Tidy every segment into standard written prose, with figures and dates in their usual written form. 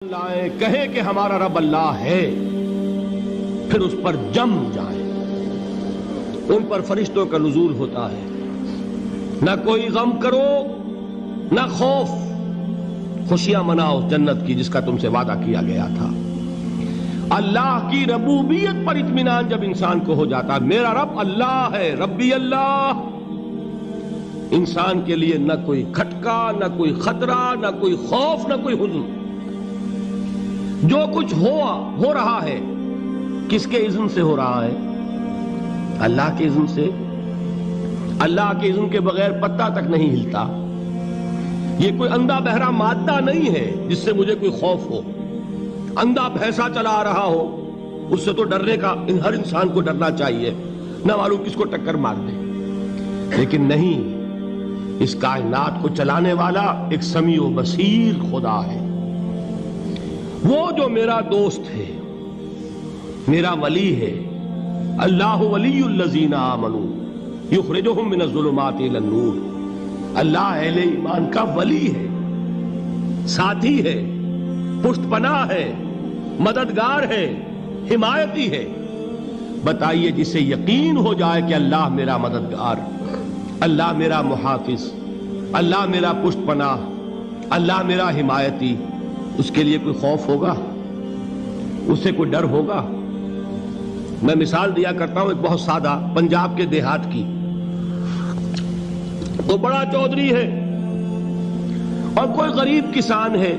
لائیں کہیں کہ ہمارا رب اللہ ہے، پھر اس پر جم جائیں۔ ان پر فرشتوں کا نزول ہوتا ہے، نہ کوئی غم کرو نہ خوف، خوشیاں مناؤ جنت کی جس کا تم سے وعدہ کیا گیا تھا۔ اللہ کی ربوبیت پر اطمینان جب انسان کو ہو جاتا ہے، میرا رب اللہ ہے، ربی اللہ، انسان کے لیے نہ کوئی کھٹکا، نہ کوئی خطرہ، نہ کوئی خوف، نہ کوئی حزن۔ جو کچھ ہو رہا ہے کس کے اذن سے ہو رہا ہے؟ اللہ کے اذن سے۔ اللہ کے اذن کے بغیر پتہ تک نہیں ہلتا۔ یہ کوئی اندھا بہرا مادہ نہیں ہے جس سے مجھے کوئی خوف ہو۔ اندھا بھینسا چلا آ رہا ہو اس سے تو ڈرنے کا ہر انسان کو ڈرنا چاہیے، نہ معلوم کس کو ٹکر مار دے۔ لیکن نہیں، اس کائنات کو چلانے والا ایک سمیع و بصیر خدا ہے، وہ جو میرا دوست ہے، میرا ولی ہے۔ اللہ ولی الذین آمنوا یخرجہم من الظلمات الی النور۔ اللہ اہل ایمان کا ولی ہے، ساتھی ہے، پشت پناہ ہے، مددگار ہے، حمایتی ہے۔ بتائیے جسے یقین ہو جائے کہ اللہ میرا مددگار، اللہ میرا محافظ، اللہ میرا پشت پناہ، اللہ میرا حمایتی، اس کے لیے کوئی خوف ہوگا؟ اس سے کوئی ڈر ہوگا؟ میں مثال دیا کرتا ہوں ایک بہت سادہ، پنجاب کے دیہات کی۔ وہ بڑا چودھری ہے اور کوئی غریب کسان ہے۔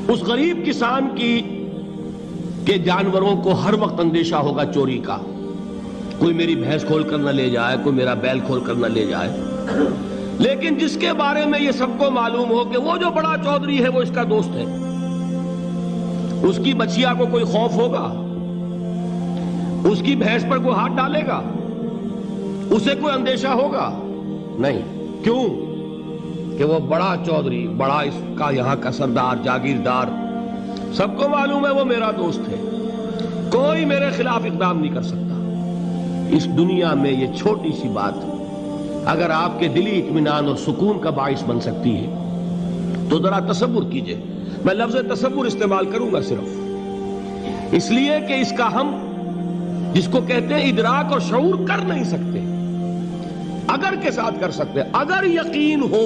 اس غریب کسان کے جانوروں کو ہر وقت اندیشہ ہوگا چوری کا، کوئی میری بھینس کھول کر نہ لے جائے، کوئی میرا بیل کھول کر نہ لے جائے۔ لیکن جس کے بارے میں یہ سب کو معلوم ہو کہ وہ جو بڑا چودھری ہے وہ اس کا دوست ہے، اس کی بچیا کو کوئی خوف ہوگا؟ اس کی بھینس پر کوئی ہاتھ ڈالے گا؟ اسے کوئی اندیشہ ہوگا؟ نہیں۔ کیوں؟ کہ وہ بڑا چودھری، بڑا اس کا یہاں کا سردار، جاگیردار، سب کو معلوم ہے وہ میرا دوست ہے، کوئی میرے خلاف اقدام نہیں کر سکتا۔ اس دنیا میں یہ چھوٹی سی بات اگر آپ کے دلی اطمینان اور سکون کا باعث بن سکتی ہے تو ذرا تصور کیجئے۔ میں لفظ تصور استعمال کروں گا صرف اس لیے کہ اس کا ہم جس کو کہتے ہیں ادراک اور شعور کر نہیں سکتے، اگر کے ساتھ کر سکتے۔ اگر یقین ہو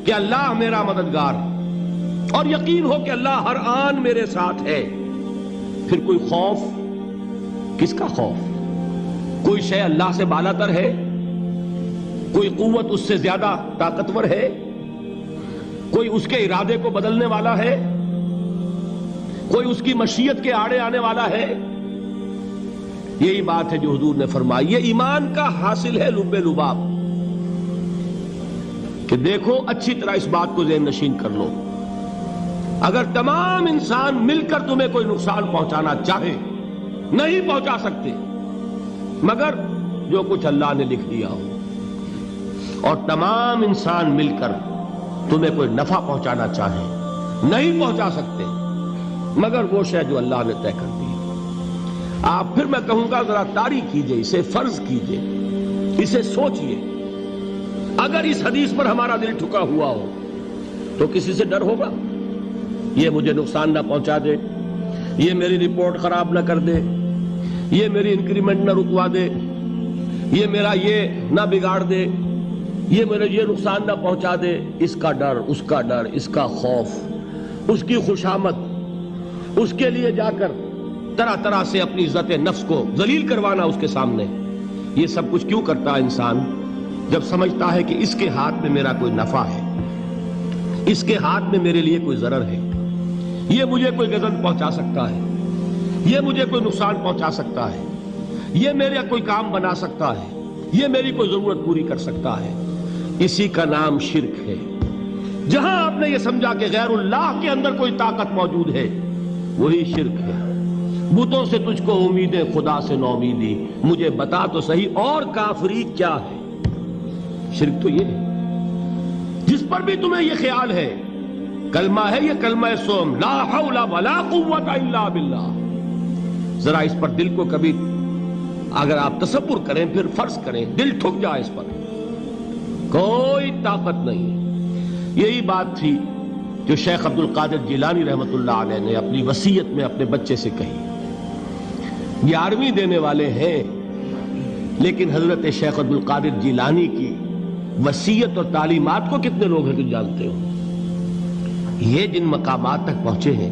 کہ اللہ میرا مددگار اور یقین ہو کہ اللہ ہر آن میرے ساتھ ہے، پھر کوئی خوف؟ کس کا خوف؟ کوئی شے اللہ سے بالا تر ہے؟ کوئی قوت اس سے زیادہ طاقتور ہے؟ کوئی اس کے ارادے کو بدلنے والا ہے؟ کوئی اس کی مشیت کے آڑے آنے والا ہے؟ یہی بات ہے جو حضور نے فرمائی۔ یہ ایمان کا حاصل ہے لب لباب، کہ دیکھو اچھی طرح اس بات کو ذہن نشین کر لو، اگر تمام انسان مل کر تمہیں کوئی نقصان پہنچانا چاہے نہیں پہنچا سکتے مگر جو کچھ اللہ نے لکھ دیا ہو، اور تمام انسان مل کر تمہیں کوئی نفع پہنچانا چاہیں نہیں پہنچا سکتے مگر وہ شے جو اللہ نے طے کر دی۔ آپ پھر میں کہوں گا ذرا طاری کیجئے، اسے فرض کیجئے، اسے سوچئے۔ اگر اس حدیث پر ہمارا دل ٹھکا ہوا ہو تو کسی سے ڈر ہوگا؟ یہ مجھے نقصان نہ پہنچا دے، یہ میری رپورٹ خراب نہ کر دے، یہ میری انکریمنٹ نہ رکوا دے، یہ میرا یہ نہ بگاڑ دے، یہ میرے یہ نقصان نہ پہنچا دے۔ اس کا ڈر، اس کا ڈر، اس کا خوف، اس کی خوشامد، اس کے لیے جا کر طرح طرح سے اپنی عزت نفس کو ذلیل کروانا اس کے سامنے، یہ سب کچھ کیوں کرتا ہے انسان؟ جب سمجھتا ہے کہ اس کے ہاتھ میں میرا کوئی نفع ہے، اس کے ہاتھ میں میرے لیے کوئی ضرر ہے، یہ مجھے کوئی غضب پہنچا سکتا ہے، یہ مجھے کوئی نقصان پہنچا سکتا ہے، یہ میرا کوئی کام بنا سکتا ہے، یہ میری کوئی ضرورت پوری کر سکتا ہے، اسی کا نام شرک ہے۔ جہاں آپ نے یہ سمجھا کہ غیر اللہ کے اندر کوئی طاقت موجود ہے وہی شرک ہے۔ بتوں سے تجھ کو امیدیں، خدا سے نومیدی، مجھے بتا تو صحیح اور کافری کیا ہے؟ شرک تو یہ ہے۔ جس پر بھی تمہیں یہ خیال ہے، کلمہ ہے یہ کلمہ سوم، لا حول ولا قوت الا باللہ، ذرا اس پر دل کو کبھی اگر آپ تصور کریں، پھر فرض کریں، دل ٹھک جائے اس پر، کوئی طاقت نہیں۔ یہی بات تھی جو شیخ عبد القادر جیلانی رحمۃ اللہ علیہ نے اپنی وصیت میں اپنے بچے سے کہی. 11ویں دینے والے ہیں، لیکن حضرت شیخ عبد القادر جیلانی کی وصیت اور تعلیمات کو کتنے لوگ ہیں تم جانتے ہو؟ یہ جن مقامات تک پہنچے ہیں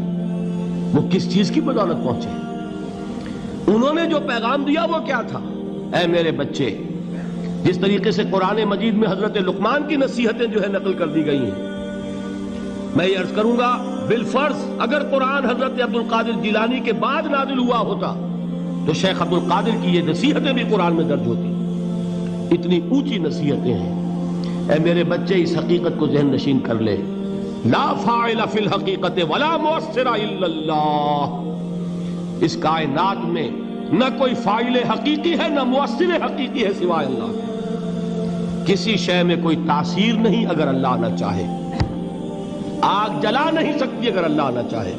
وہ کس چیز کی بدولت پہنچے ہیں؟ انہوں نے جو پیغام دیا وہ کیا تھا؟ اے میرے بچے، جس طریقے سے قرآن مجید میں حضرت لقمان کی نصیحتیں جو ہے نقل کر دی گئی ہیں، میں یہ عرض کروں گا بالفرض اگر قرآن حضرت عبد القادر جیلانی کے بعد نازل ہوا ہوتا تو شیخ عبد القادر کی یہ نصیحتیں بھی قرآن میں درج ہوتی. اتنی اونچی نصیحتیں ہیں. اے میرے بچے، اس حقیقت کو ذہن نشین کر لے، لا فاعل فی الحقیقت ولا مؤثر الا اللہ. اس کائنات میں نہ کوئی فاعل حقیقی ہے نہ مؤثر حقیقی ہے سوائے اللہ. کسی شے میں کوئی تاثیر نہیں اگر اللہ نہ چاہے. آگ جلا نہیں سکتی اگر اللہ نہ چاہے.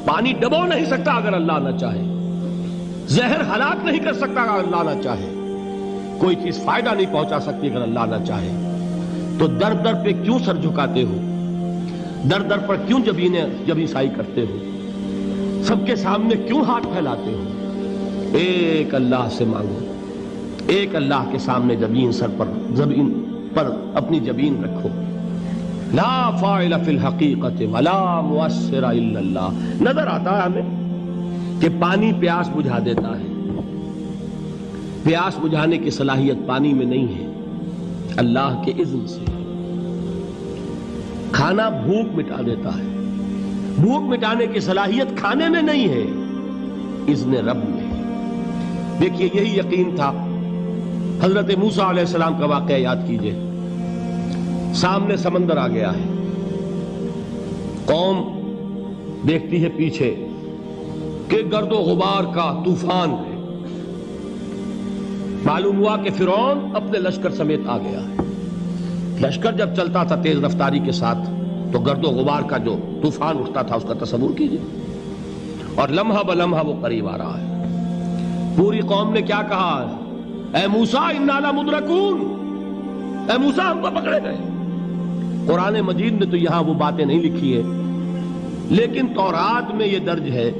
پانی ڈبو نہیں سکتا اگر اللہ نہ چاہے. زہر ہلاک نہیں کر سکتا اگر اللہ نہ چاہے. کوئی چیز فائدہ نہیں پہنچا سکتی اگر اللہ نہ چاہے. تو در در پہ کیوں سر جھکاتے ہو؟ در در پر کیوں جبیں سائی کرتے ہو؟ سب کے سامنے کیوں ہاتھ پھیلاتے ہو؟ ایک اللہ سے مانگو. ایک اللہ کے سامنے زمین پر اپنی جبین رکھو. لا فاعل فی الحقیقت ولا مؤثر الا اللہ. نظر آتا ہے ہمیں کہ پانی پیاس بجھا دیتا ہے. پیاس بجھانے کی صلاحیت پانی میں نہیں ہے، اللہ کے اذن سے. کھانا بھوک مٹا دیتا ہے. بھوک مٹانے کی صلاحیت کھانے میں نہیں ہے، اذن رب میں. دیکھیے یہی یقین تھا. حضرت موسیٰ علیہ السلام کا واقعہ یاد کیجئے. سامنے سمندر آ گیا ہے. قوم دیکھتی ہے پیچھے کہ گرد و غبار کا طوفان ہے. معلوم ہوا کہ فرعون اپنے لشکر سمیت آ گیا ہے. لشکر جب چلتا تھا تیز رفتاری کے ساتھ تو گرد و غبار کا جو طوفان اٹھتا تھا اس کا تصور کیجئے. اور لمحہ بلمحہ وہ قریب آ رہا ہے. پوری قوم نے کیا کہا؟ اے موسیٰ انا لمدرکون. اے موسیٰ ہم کو پکڑے گئے. قرآن مجید نے تو یہاں وہ باتیں نہیں لکھی ہے، لیکن تورات میں یہ درج ہے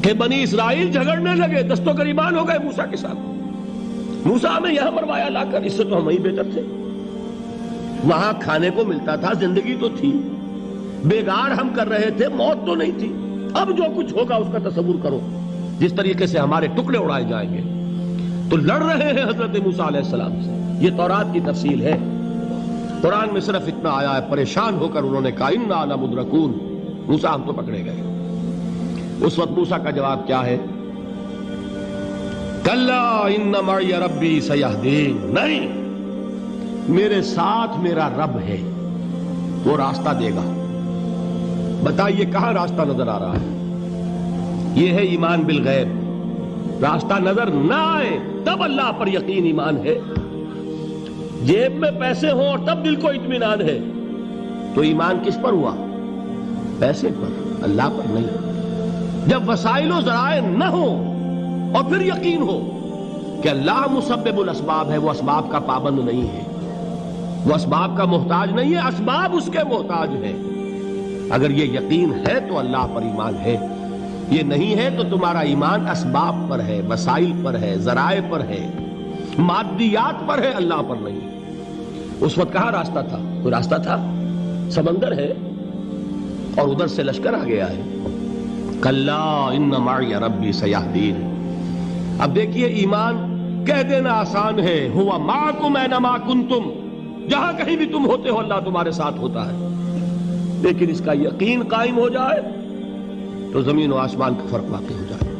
کہ بنی اسرائیل جھگڑنے لگے، دست و گریبان ہو گئے موسیٰ کے ساتھ. موسیٰ ہمیں یہاں مروایا لا کر، اس سے تو ہم ہی بہتر تھے. وہاں کھانے کو ملتا تھا، زندگی تو تھی. بیگار ہم کر رہے تھے، موت تو نہیں تھی. اب جو کچھ ہوگا اس کا تصور کرو، جس طریقے سے ہمارے ٹکڑے اڑائے جائیں گے. تو لڑ رہے ہیں حضرت موسیٰ علیہ السلام سے. یہ تورات کی تفصیل ہے. قرآن میں صرف اتنا آیا ہے، پریشان ہو کر انہوں نے کہا انا لمدرکون. موسیٰ ہم تو پکڑے گئے. اس وقت موسیٰ کا جواب کیا ہے؟ کلا ان معی ربی سیہدین. نہیں، میرے ساتھ میرا رب ہے، وہ راستہ دے گا. بتائیے کہاں راستہ نظر آ رہا ہے؟ یہ ہے ایمان بالغیب. راستہ نظر نہ آئے تب اللہ پر یقین ایمان ہے. جیب میں پیسے ہوں اور تب دل کو اطمینان ہے تو ایمان کس پر ہوا؟ پیسے پر، اللہ پر نہیں. جب وسائل و ذرائع نہ ہوں اور پھر یقین ہو کہ اللہ مسبب الاسباب ہے، وہ اسباب کا پابند نہیں ہے، وہ اسباب کا محتاج نہیں ہے، اسباب اس کے محتاج ہے. اگر یہ یقین ہے تو اللہ پر ایمان ہے. یہ نہیں ہے تو تمہارا ایمان اسباب پر ہے، وسائل پر ہے، ذرائع پر ہے، مادیات پر ہے، اللہ پر نہیں. اس وقت کہاں راستہ تھا؟ کوئی راستہ تھا؟ سمندر ہے اور ادھر سے لشکر آ گیا ہے. کلا ان معی ربی سیہدین. اب دیکھیے ایمان کہہ دینا آسان ہے، ہوا معکم اینما کنتم. جہاں کہیں بھی تم ہوتے ہو اللہ تمہارے ساتھ ہوتا ہے. لیکن اس کا یقین قائم ہو جائے تو زمین و آسمان کا فرق واقع ہو جائے.